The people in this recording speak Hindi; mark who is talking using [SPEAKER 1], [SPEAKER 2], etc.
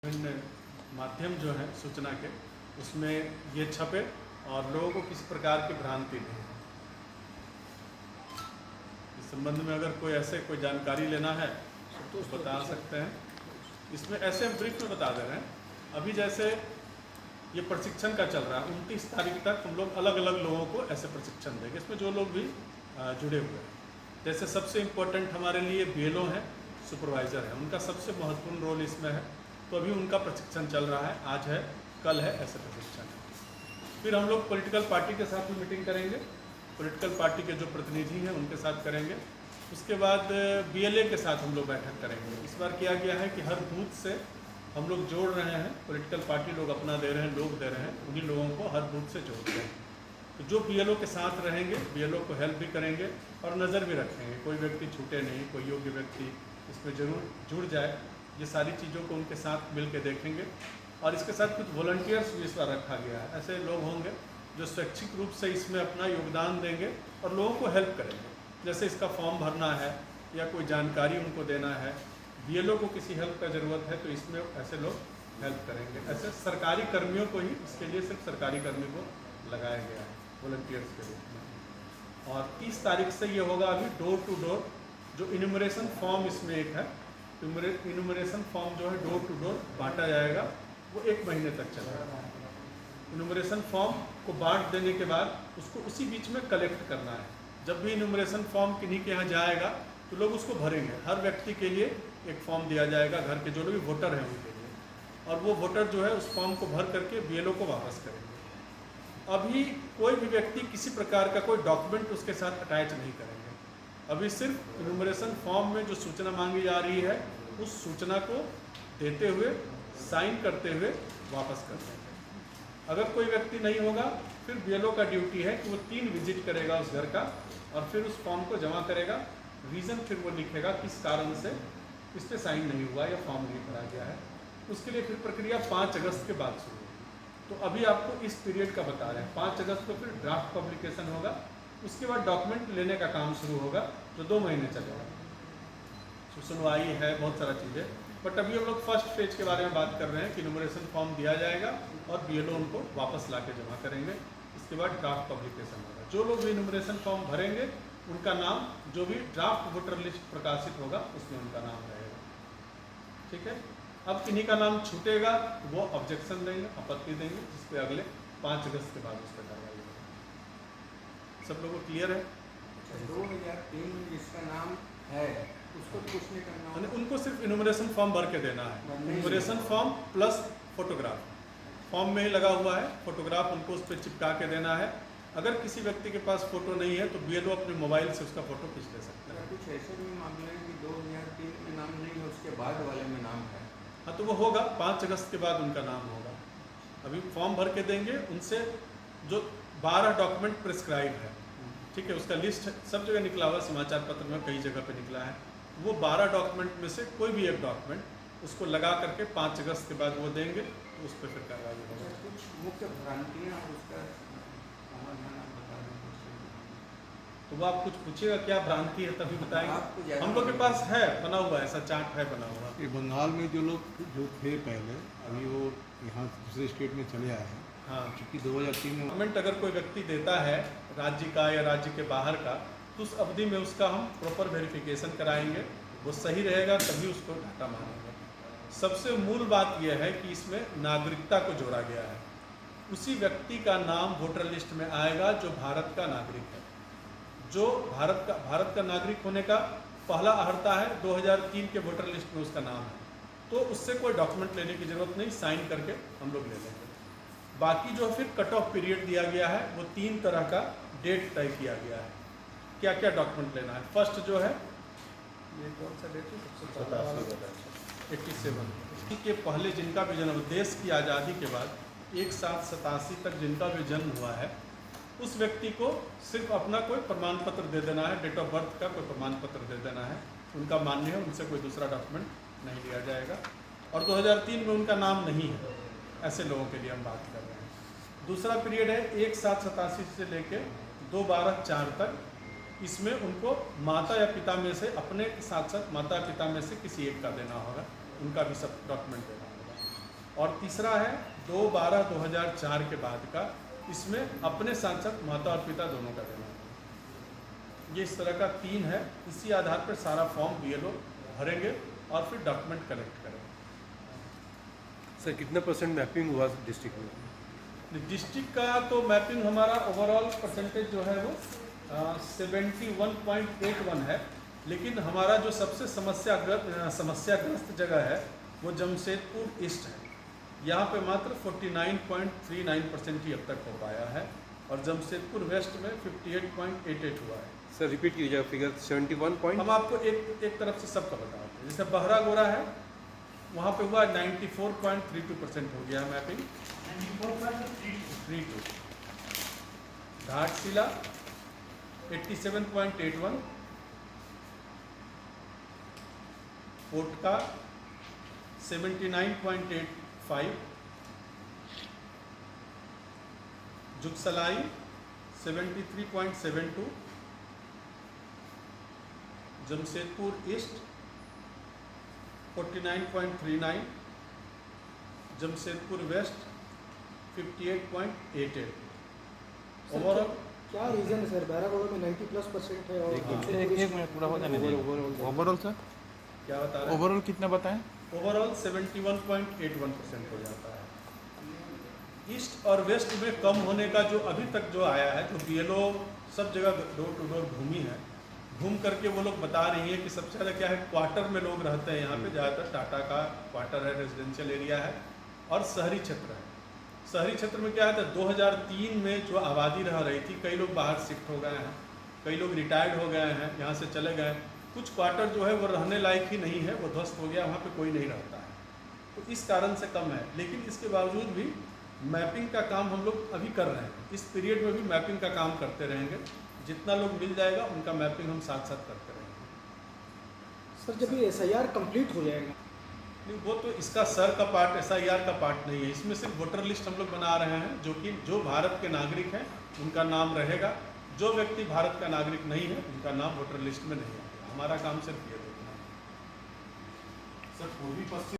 [SPEAKER 1] विभिन्न माध्यम जो हैं सूचना के, उसमें ये छपे और लोगों को किसी प्रकार की भ्रांति नहीं है। इस संबंध में अगर कोई ऐसे जानकारी लेना है तो बता सकते हैं। इसमें ऐसे हम ब्रीफ में बता दे रहे हैं। अभी जैसे ये प्रशिक्षण का चल रहा है, 29 तारीख तक हम लोग अलग अलग लोगों को ऐसे प्रशिक्षण देंगे, इसमें जो लोग भी जुड़े हुए हैं। जैसे सबसे इम्पोर्टेंट हमारे लिए बीएलओ हैं, सुपरवाइज़र हैं, उनका सबसे महत्वपूर्ण रोल इसमें है। तो अभी उनका प्रशिक्षण चल रहा है, आज है कल है ऐसे प्रशिक्षण। फिर हम लोग पॉलिटिकल पार्टी के साथ भी मीटिंग करेंगे, पॉलिटिकल पार्टी के जो प्रतिनिधि हैं उनके साथ करेंगे। उसके बाद बीएलए के साथ हम लोग बैठक करेंगे। इस बार किया गया है कि हर बूथ से हम लोग जोड़ रहे हैं, पॉलिटिकल पार्टी लोग अपना दे रहे हैं, लोग दे रहे हैं, उन्हीं लोगों को हर बूथ से जोड़ रहे हैं। तो जो बीएलओ के साथ रहेंगे, बीएलओ को हेल्प भी करेंगे और नज़र भी रखेंगे, कोई व्यक्ति छूटे नहीं, कोई योग्य व्यक्ति इसमें जरूर जुड़ जाए। ये सारी चीज़ों को उनके साथ मिल के देखेंगे। और इसके साथ कुछ वॉलंटियर्स भी इस बार रखा गया है। ऐसे लोग होंगे जो स्वैच्छिक रूप से इसमें अपना योगदान देंगे और लोगों को हेल्प करेंगे। जैसे इसका फॉर्म भरना है या कोई जानकारी उनको देना है, बीएलओ को किसी हेल्प का ज़रूरत है तो इसमें ऐसे लोग हेल्प करेंगे। ऐसे सरकारी कर्मियों को ही, इसके लिए सिर्फ सरकारी कर्मी को लगाया गया है वॉलंटियर्स के रूप में। और 30 तारीख से ये होगा अभी डोर टू डोर। जो इन्यूमरेशन फॉर्म इसमें एक है, इन्यूमरेशन फॉर्म जो है डोर टू डोर बांटा जाएगा, वो 1 महीने तक चलेगा। इन्यूमरेशन फॉर्म को बांट देने के बाद उसको उसी बीच में कलेक्ट करना है। जब भी इन्यूमरेशन फॉर्म किन्हीं के यहाँ जाएगा तो लोग उसको भरेंगे। हर व्यक्ति के लिए एक फॉर्म दिया जाएगा, घर के जो भी वोटर हैं उनके लिए, और वो वोटर जो है उस फॉर्म को भर करके बीएलओ को वापस करेंगे। अभी कोई भी व्यक्ति किसी प्रकार का कोई डॉक्यूमेंट उसके साथ अटैच नहीं करेंगे। अभी सिर्फ इन्यूमरेशन फॉर्म में जो सूचना मांगी जा रही है उस सूचना को देते हुए, साइन करते हुए वापस कर देंगे। अगर कोई व्यक्ति नहीं होगा फिर बीएलओ का ड्यूटी है कि वो 3 विजिट करेगा उस घर का और फिर उस फॉर्म को जमा करेगा। रीज़न फिर वो लिखेगा किस कारण से इस पर साइन नहीं हुआ या फॉर्म नहीं भरा गया है। उसके लिए फिर प्रक्रिया 5 अगस्त के बाद शुरू होगी। तो अभी आपको इस पीरियड का बता रहे हैं। 5 अगस्त को फिर ड्राफ्ट पब्लिकेशन होगा, उसके बाद डॉक्यूमेंट लेने का काम शुरू होगा जो 2 महीने चलेगा। सुनवाई है, बहुत सारा चीज़ें, बट अभी हम लोग फर्स्ट फेज के बारे में बात कर रहे हैं कि इन्यूमरेशन फॉर्म दिया जाएगा और बीएलओ उनको वापस ला के जमा करेंगे। इसके बाद ड्राफ्ट पब्लिकेशन होगा। जो लोग भी इन्यूमरेशन फॉर्म भरेंगे उनका नाम, जो भी ड्राफ्ट वोटर लिस्ट प्रकाशित होगा उसमें उनका नाम रहेगा। ठीक है। अब किन्हीं का नाम छूटेगा वो ऑब्जेक्शन देंगे, आपत्ति देंगे, जिस पे अगले 5 अगस्त के बाद उस पर कार्रवाई होगी। सब लोगों को क्लियर है?
[SPEAKER 2] 2003 जिसका नाम है उसको कुछ नहीं करना होगा,
[SPEAKER 1] उनको सिर्फ इन्यूमरेशन फॉर्म भर के देना है। Enumeration form plus photograph form में ही लगा हुआ है, फोटोग्राफ उनको उस पर चिपका के देना है। अगर किसी व्यक्ति के पास फोटो नहीं है तो बीएलओ अपने मोबाइल से उसका फोटो खींच ले सकता है।
[SPEAKER 2] कुछ ऐसे भी मामले हैं कि 2003 में नाम नहीं है, उसके बाद वाले में नाम है।
[SPEAKER 1] हाँ, तो वो होगा 5 अगस्त के बाद उनका नाम होगा। अभी फॉर्म भर के देंगे, उनसे जो 12 डॉक्यूमेंट प्रिस्क्राइब है, ठीक है, उसका लिस्ट सब जगह निकला हुआ, समाचार पत्र में कई जगह पे निकला है। वो 12 डॉक्यूमेंट में से कोई भी एक डॉक्यूमेंट उसको लगा करके 5 अगस्त के बाद वो देंगे तो उस पर फिर कार्रवाई होगी।
[SPEAKER 2] कुछ मुख्य भ्रांतियाँ और उसका समाधान आप बता दें।
[SPEAKER 1] तो वो आप कुछ पूछिएगा क्या भ्रांति है तभी बताएंगे। हम लोग के
[SPEAKER 2] आपको
[SPEAKER 1] पास है बना हुआ, ऐसा चार्ट है बना हुआ।
[SPEAKER 3] ये बंगाल में जो लोग जो थे पहले, अभी वो यहाँ दूसरे स्टेट में चले आए हैं।
[SPEAKER 1] हाँ,
[SPEAKER 3] क्योंकि 2003 में
[SPEAKER 1] डॉक्यूमेंट अगर कोई व्यक्ति देता है राज्य का या राज्य के बाहर का, तो उस अवधि में उसका हम प्रॉपर वेरिफिकेशन कराएंगे, वो सही रहेगा तभी उसको डाटा मानेंगे। सबसे मूल बात यह है कि इसमें नागरिकता को जोड़ा गया है। उसी व्यक्ति का नाम वोटर लिस्ट में आएगा जो भारत का नागरिक है। जो भारत का नागरिक होने का पहला अहर्ता है, 2003 के वोटर लिस्ट में उसका नाम है, तो उससे कोई डॉक्यूमेंट लेने की ज़रूरत नहीं, साइन करके हम लोग ले लेंगे। बाकी जो फिर कट ऑफ पीरियड दिया गया है वो 3 तरह का डेट तय किया गया है, क्या क्या डॉक्यूमेंट लेना है। फर्स्ट जो है, ये कौन सा डेट है, सबसे पहला वाला 87 के पहले जिनका भी जन्म, देश की आज़ादी के बाद 1787 तक जिनका भी जन्म हुआ है, उस व्यक्ति को सिर्फ अपना कोई प्रमाण पत्र दे देना है, डेट ऑफ बर्थ का कोई प्रमाण पत्र दे देना है, उनका मान्य है, उनसे कोई दूसरा डॉक्यूमेंट नहीं लिया जाएगा। और 2003 में उनका नाम नहीं है, ऐसे लोगों के लिए हम बात कर रहे हैं। दूसरा पीरियड है 1787 से लेके 2/12/4 तक। इसमें उनको माता या पिता में से, अपने के साथ साथ माता पिता में से किसी एक का देना होगा, उनका भी सब डॉक्यूमेंट देना होगा। और तीसरा है 2/12/2004 के बाद का, इसमें अपने सांसद माता और पिता दोनों का देना है। ये इस तरह का 3 है। इसी आधार पर सारा फॉर्म BLO भरेंगे और फिर डॉक्यूमेंट कलेक्ट करेंगे।
[SPEAKER 4] सर कितना % मैपिंग हुआ डिस्ट्रिक्ट में?
[SPEAKER 1] डिस्ट्रिक्ट का तो मैपिंग हमारा ओवरऑल परसेंटेज जो है वो 71.81 है, लेकिन हमारा जो सबसे समस्याग्रस्त जगह है वो जमशेदपुर ईस्ट है। यहाँ पे मात्र 49.39% ही अब तक हो पाया है और जमशेदपुर वेस्ट में 58.88 हुआ है।
[SPEAKER 4] सर रिपीट कीजिएगा फिगर 71 पॉइंट।
[SPEAKER 1] हम आपको एक तरफ से सबका बताते हैं। जैसे बहरा गोरा है, वहाँ पे हुआ 94.32% हो गया मैपिंग। 94.32। घाटशिला 87.81, कोटका 79.85, Jugsalai 73.72, Jamshedpur east 49.39, Jamshedpur west 58.88। Overall
[SPEAKER 5] क्या रीज़न है सर? बहरागोड़ा में 90+% है और
[SPEAKER 6] एक मिनट पूरा हो जाने दीजिए। ओवरऑल सर
[SPEAKER 1] क्या बता रहे हैं?
[SPEAKER 6] ओवरऑल कितना बताएं?
[SPEAKER 1] ओवरऑल 71.81% हो जाता है। ईस्ट और वेस्ट में कम होने का जो अभी तक जो आया है, जो BLO सब जगह डोर टू डोर घूमी है, घूम करके वो लोग बता रही हैं कि सबसे ज़्यादा क्या है, क्वार्टर में लोग रहते हैं यहाँ पे। ज़्यादातर टाटा का क्वार्टर है, रेजिडेंशियल एरिया है और शहरी क्षेत्र है। शहरी क्षेत्र में क्या है, 2003 में जो आबादी रह रही थी, कई लोग बाहर शिफ्ट हो गए हैं, कई लोग रिटायर्ड हो गए हैं, यहाँ से चले गए। कुछ क्वार्टर जो है वो रहने लायक ही नहीं है, वो ध्वस्त हो गया, वहाँ पे कोई नहीं रहता है, तो इस कारण से कम है। लेकिन इसके बावजूद भी मैपिंग का काम हम लोग अभी कर रहे हैं। इस पीरियड में भी मैपिंग का काम करते रहेंगे। जितना लोग मिल जाएगा उनका मैपिंग हम साथ साथ करते रहेंगे।
[SPEAKER 5] सर जब ये SIR कंप्लीट हो जाएगा,
[SPEAKER 1] नहीं, वो तो इसका सर का पार्ट SIR का पार्ट नहीं है। इसमें सिर्फ वोटर लिस्ट हम लोग बना रहे हैं, जो भारत के नागरिक हैं उनका नाम रहेगा। जो व्यक्ति भारत का नागरिक नहीं है उनका नाम वोटर लिस्ट में नहीं है। हमारा काम सिर्फ ये देखना है।
[SPEAKER 3] सर पूर्वी पश्चिम